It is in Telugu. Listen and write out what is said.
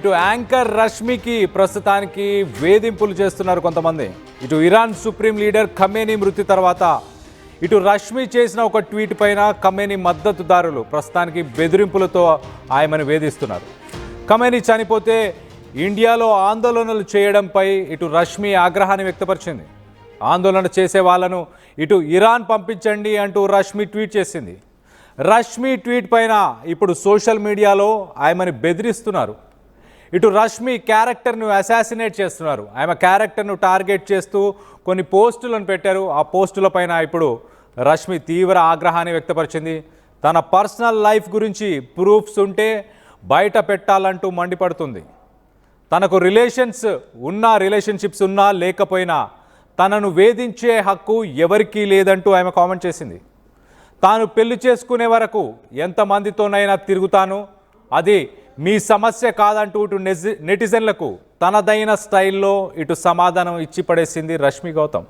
ఇటు యాంకర్ రష్మికి ప్రస్తుతానికి వేధింపులు చేస్తున్నారు కొంతమంది. ఇటు ఇరాన్ సుప్రీం లీడర్ ఖమేనీ మృతి తర్వాత ఇటు రష్మి చేసిన ఒక ట్వీట్ పైన ఖమేనీ మద్దతుదారులు ప్రస్తుతానికి బెదిరింపులతో ఆయనను వేధిస్తున్నారు. ఖమేనీ చనిపోతే ఇండియాలో ఆందోళనలు చేయడంపై ఇటు రష్మి ఆగ్రహాన్ని వ్యక్తపరిచింది. ఆందోళన చేసే వాళ్ళను ఇటు ఇరాన్ పంపించండి అంటూ రష్మి ట్వీట్ చేసింది. రష్మి ట్వీట్ పైన ఇప్పుడు సోషల్ మీడియాలో ఆయనని బెదిరిస్తున్నారు. ఇటు రష్మి క్యారెక్టర్ను అసాసినేట్ చేస్తున్నారు. ఆమె క్యారెక్టర్ను టార్గెట్ చేస్తూ కొన్ని పోస్టులను పెట్టారు. ఆ పోస్టులపైన ఇప్పుడు రష్మి తీవ్ర ఆగ్రహాన్ని వ్యక్తపరిచింది. తన పర్సనల్ లైఫ్ గురించి ప్రూఫ్స్ ఉంటే బయట పెట్టాలంటూ మండిపడుతుంది. తనకు రిలేషన్షిప్స్ ఉన్నా లేకపోయినా తనను వేధించే హక్కు ఎవరికీ లేదంటూ ఆమె కామెంట్ చేసింది. తాను పెళ్లి చేసుకునే వరకు ఎంతమందితోనైనా తిరుగుతాను, అది మీ సమస్య కాదంటూ ఇటు నెటిజన్లకు తనదైన స్టైల్లో ఇటు సమాధానం ఇచ్చి పడేసింది రష్మి గౌతమ్.